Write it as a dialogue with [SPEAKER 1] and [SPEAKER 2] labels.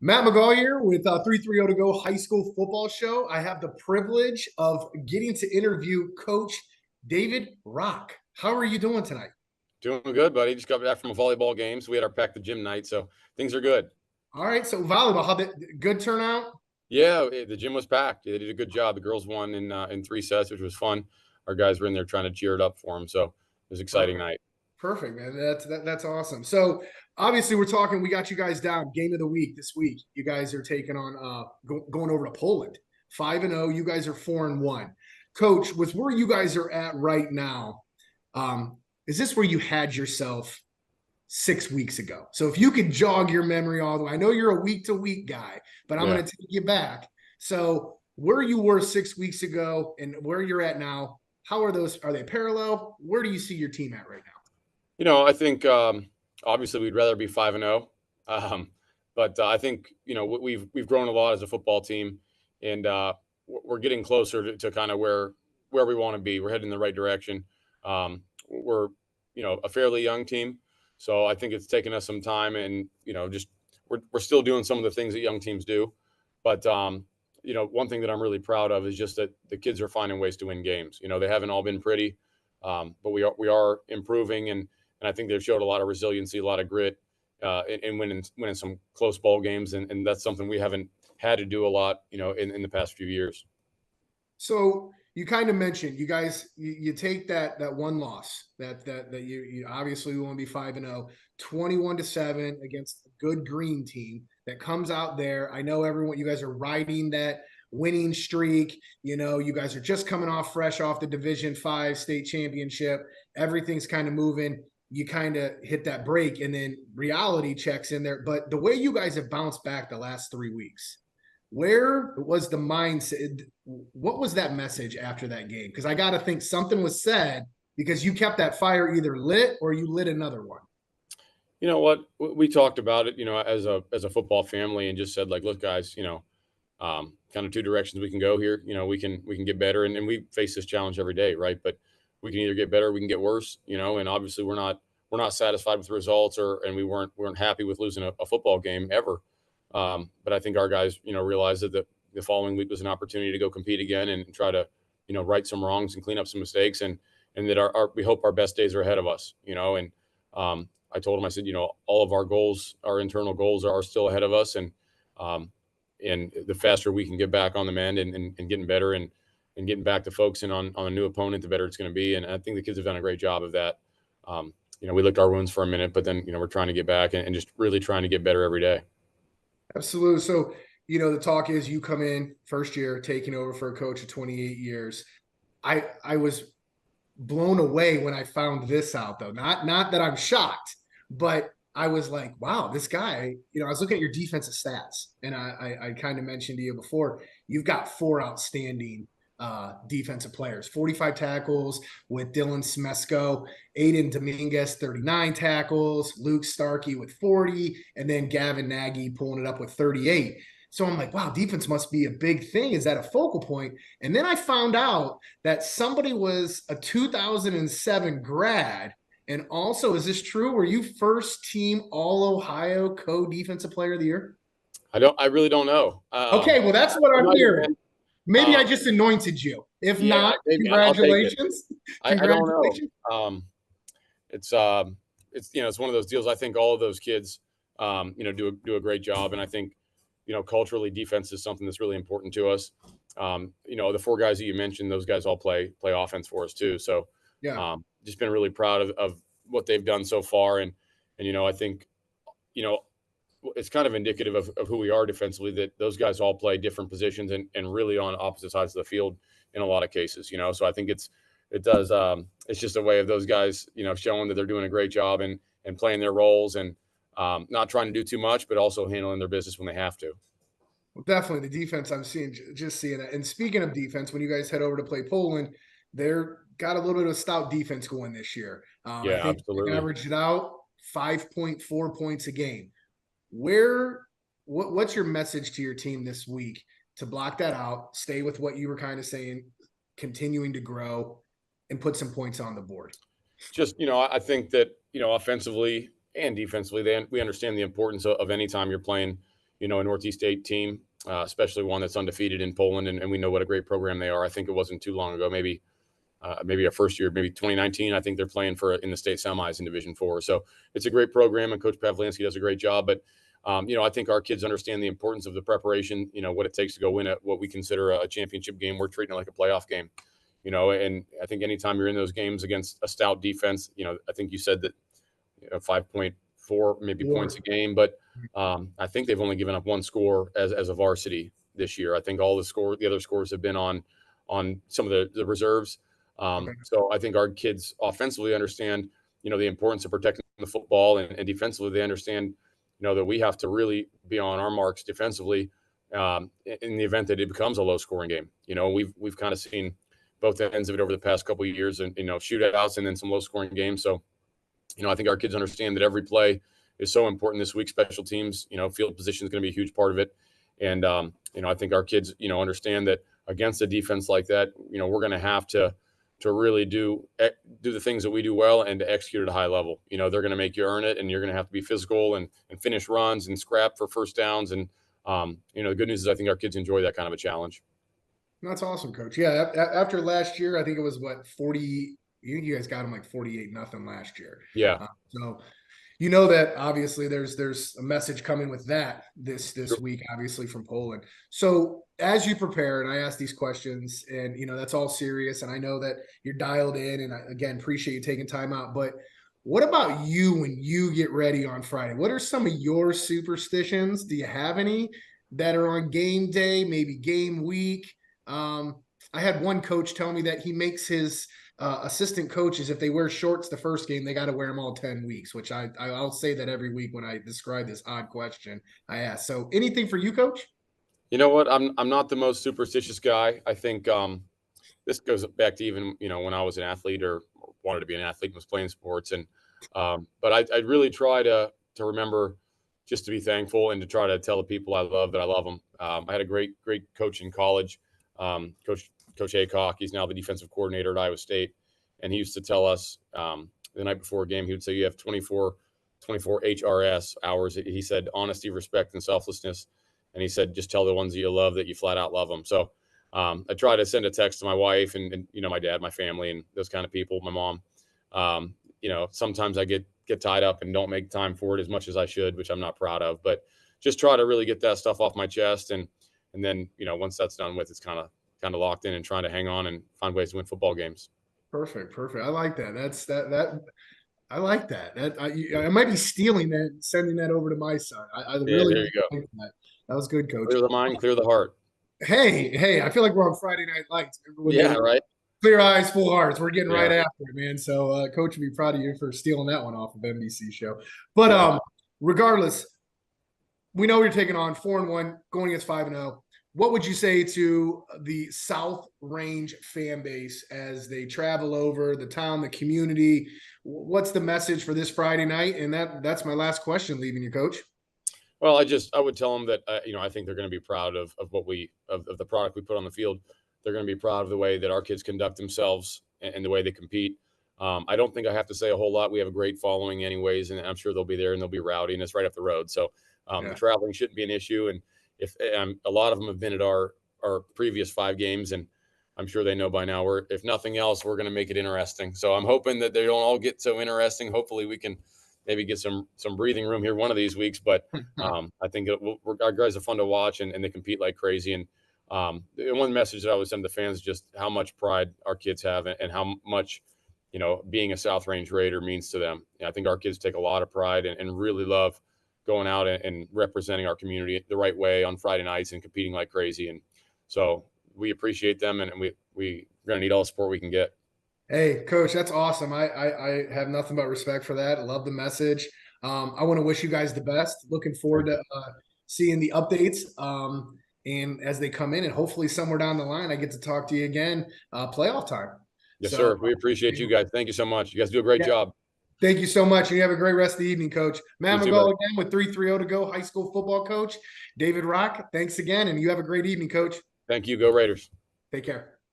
[SPEAKER 1] Matt McGaw here with 330 to go high school football show. I have the privilege of getting to interview Coach David Rach. How are you doing tonight?
[SPEAKER 2] Doing good, buddy. Just got back from a volleyball game, so we had our pack the gym night, so things are good.
[SPEAKER 1] All right, so volleyball, how good turnout?
[SPEAKER 2] Yeah, the gym was packed. They did a good job. The girls won in 3 sets, which was fun. Our guys were in there trying to cheer it up for them, so it was an exciting
[SPEAKER 1] Perfect.
[SPEAKER 2] night.
[SPEAKER 1] Perfect, man. That's awesome. So obviously we're talking. We got you guys down. Game of the week this week. You guys are taking on going over to Poland. 5-0. You guys are 4-1. Coach, with where you guys are at right now, is this where you had yourself 6 weeks ago? So if you could jog your memory all the way, I know you're a week to week guy, but I'm
[SPEAKER 2] Yeah.
[SPEAKER 1] going to take you back. So where you were 6 weeks ago and where you're at now, how are those? Are they parallel? Where do you see your team at right now?
[SPEAKER 2] I think obviously we'd rather be 5-0, but I think we've grown a lot as a football team, and we're getting closer to kind of where we want to be. We're heading in the right direction. We're a fairly young team, so I think it's taken us some time, and just we're still doing some of the things that young teams do, but one thing that I'm really proud of is just that the kids are finding ways to win games. They haven't all been pretty, but we are improving, and I think they've showed a lot of resiliency, a lot of grit, in winning some close ball games, and that's something we haven't had to do a lot, in the past few years.
[SPEAKER 1] So you kind of mentioned you guys you take that one loss that you obviously want to be 5-0, 21-7 against a good green team that comes out there. I know everyone, you guys are riding that winning streak. You guys are just coming off fresh off the Division 5 state championship. Everything's kind of moving. You kind of hit that break, and then reality checks in there. But the way you guys have bounced back the last 3 weeks, where was the mindset? What was that message after that game? Because I got to think something was said because you kept that fire either lit or you lit another one.
[SPEAKER 2] You know what? We talked about it, as a football family, and just said, like, look, guys, kind of two directions we can go here. We can get better, and we face this challenge every day, right? But we can either get better, we can get worse, and obviously we're not satisfied with the results, and we weren't happy with losing a football game ever. But I think our guys, realized that the following week was an opportunity to go compete again and try to, right some wrongs and clean up some mistakes, and that we hope our best days are ahead of us, and I told him, I said, all of our goals, our internal goals are still ahead of us. And the faster we can get back on the mend and getting better and getting back to focusing on a new opponent, the better it's going to be. And I think the kids have done a great job of that. We licked our wounds for a minute, but then, we're trying to get back and just really trying to get better every day.
[SPEAKER 1] Absolutely. So, the talk is you come in first year, taking over for a coach of 28 years. I was blown away when I found this out, though. Not that I'm shocked, but I was like, wow, this guy, I was looking at your defensive stats, and I kind of mentioned to you before, you've got four outstanding defensive players, 45 tackles with Dylan Smesko, Aiden Dominguez, 39 tackles, Luke Starkey with 40, and then Gavin Nagy pulling it up with 38. So I'm like, wow, defense must be a big thing. Is that a focal point? And then I found out that somebody was a 2007 grad. And also, is this true? Were you first team All Ohio co-defensive player of the year?
[SPEAKER 2] I really don't know.
[SPEAKER 1] Okay, well, that's what I'm hearing. Maybe I
[SPEAKER 2] Um,
[SPEAKER 1] just anointed you. If
[SPEAKER 2] yeah,
[SPEAKER 1] not,
[SPEAKER 2] maybe I'll take it.
[SPEAKER 1] congratulations.
[SPEAKER 2] I don't know.
[SPEAKER 1] Congratulations.
[SPEAKER 2] It's one of those deals. I think all of those kids, do a great job, and I think, culturally, defense is something that's really important to us. The four guys that you mentioned, those guys all play offense for us too. So,
[SPEAKER 1] Yeah,
[SPEAKER 2] just been really proud of what they've done so far, and I think, it's kind of indicative of who we are defensively, that those guys all play different positions and really on opposite sides of the field in a lot of cases. So I think it's just a way of those guys, showing that they're doing a great job and playing their roles and not trying to do too much, but also handling their business when they have to.
[SPEAKER 1] well, definitely the defense I'm just seeing that. And speaking of defense, when you guys head over to play Poland, they're got a little bit of a stout defense going this year. I
[SPEAKER 2] Yeah,
[SPEAKER 1] think they
[SPEAKER 2] absolutely.
[SPEAKER 1] averaged it out 5.4 points a game. What's your message to your team this week to block that out, stay with what you were kind of saying, continuing to grow and put some points on the board?
[SPEAKER 2] Just, I think that, offensively and defensively, we understand the importance of any time you're playing, a Northeast State team, especially one that's undefeated in Poland, and we know what a great program they are. I think it wasn't too long ago, maybe our first year, maybe 2019. I think they're playing in the state semis in Division IV. So it's a great program, and Coach Pavlansky does a great job. But I think our kids understand the importance of the preparation. What it takes to go win what we consider a championship game. We're treating it like a playoff game. And I think anytime you're in those games against a stout defense, I think you said that 5.4 maybe points a game, but I think they've only given up one score as a varsity this year. I think all the other scores have been on some of the reserves. So I think our kids offensively understand, the importance of protecting the football, and defensively they understand, that we have to really be on our marks defensively in the event that it becomes a low scoring game. We've kind of seen both ends of it over the past couple of years, and shootouts and then some low scoring games. So, I think our kids understand that every play is so important this week. Special teams, field position is going to be a huge part of it. And, I think our kids, understand that against a defense like that, we're going to have to really do the things that we do well and to execute at a high level. They're going to make you earn it, and you're going to have to be physical and finish runs and scrap for first downs. And, the good news is I think our kids enjoy that kind of a challenge.
[SPEAKER 1] That's awesome, Coach. Yeah, after last year, I think it was 40. You guys got them like 48-0 last year.
[SPEAKER 2] Yeah.
[SPEAKER 1] So that obviously there's a message coming with that this week, obviously from Poland. So as you prepare, and I ask these questions, and that's all serious, and I know that you're dialed in, and I, again, appreciate you taking time out. But what about you when you get ready on Friday? What are some of your superstitions? Do you have any that are on game day, maybe game week? I had one coach tell me that he makes his assistant coaches, if they wear shorts the first game, they got to wear them all 10 weeks, which I'll say that every week when I describe this odd question I ask. So anything for you, Coach?
[SPEAKER 2] You know what? I'm not the most superstitious guy. I think this goes back to even, when I was an athlete or wanted to be an athlete and was playing sports. And but I really try to remember just to be thankful and to try to tell the people I love that I love them. I had a great coach in college, Coach Aycock. He's now the defensive coordinator at Iowa State. And he used to tell us the night before a game, he would say, you have 24 HRS hours. He said, honesty, respect, and selflessness. And he said, just tell the ones that you love that you flat out love them. So I try to send a text to my wife and my dad, my family, and those kind of people, my mom. Sometimes I get tied up and don't make time for it as much as I should, which I'm not proud of, but just try to really get that stuff off my chest. And then, once that's done with, it's kind of locked in and trying to hang on and find ways to win football games.
[SPEAKER 1] Perfect. I like that. I like that. I might be stealing that and sending that over to my son. I really
[SPEAKER 2] there you go.
[SPEAKER 1] like that. That was good, Coach.
[SPEAKER 2] Clear the mind, clear the heart.
[SPEAKER 1] Hey, I feel like we're on Friday Night Lights.
[SPEAKER 2] Yeah, right.
[SPEAKER 1] Clear eyes, full hearts. We're getting right after it, man. So, Coach would be proud of you for stealing that one off of NBC show. But regardless, we know you're taking on 4-1, going against 5-0. What would you say to the South Range fan base as they travel over the town, the community? What's the message for this Friday night? And that's my last question, leaving you, Coach.
[SPEAKER 2] Well, I would tell them that I think they're going to be proud of what of the product we put on the field. They're going to be proud of the way that our kids conduct themselves and the way they compete. I don't think I have to say a whole lot. We have a great following, anyways, and I'm sure they'll be there and they'll be rowdy, and it's right up the road. So the traveling shouldn't be an issue. And if a lot of them have been at our previous 5 games, and I'm sure they know by now, if nothing else, we're going to make it interesting. So I'm hoping that they don't all get so interesting. Hopefully we can maybe get some breathing room here one of these weeks. But I think our guys are fun to watch, and they compete like crazy. And one message that I would send to fans is just how much pride our kids have and how much, being a South Range Raider means to them. I think our kids take a lot of pride and really love going out and representing our community the right way on Friday nights and competing like crazy. And so we appreciate them, and we're going to need all the support we can get.
[SPEAKER 1] Hey, Coach, that's awesome. I have nothing but respect for that. I love the message. I want to wish you guys the best. Looking forward to seeing the updates and as they come in, and hopefully somewhere down the line, I get to talk to you again, playoff time.
[SPEAKER 2] Yes, sir. We appreciate you guys. Thank you so much. You guys do a great job.
[SPEAKER 1] Thank you so much. And you have a great rest of the evening, Coach. Matt McGall again with 3-3-0 to go, high school football coach. David Rach, thanks again. And you have a great evening, Coach.
[SPEAKER 2] Thank you. Go Raiders.
[SPEAKER 1] Take care.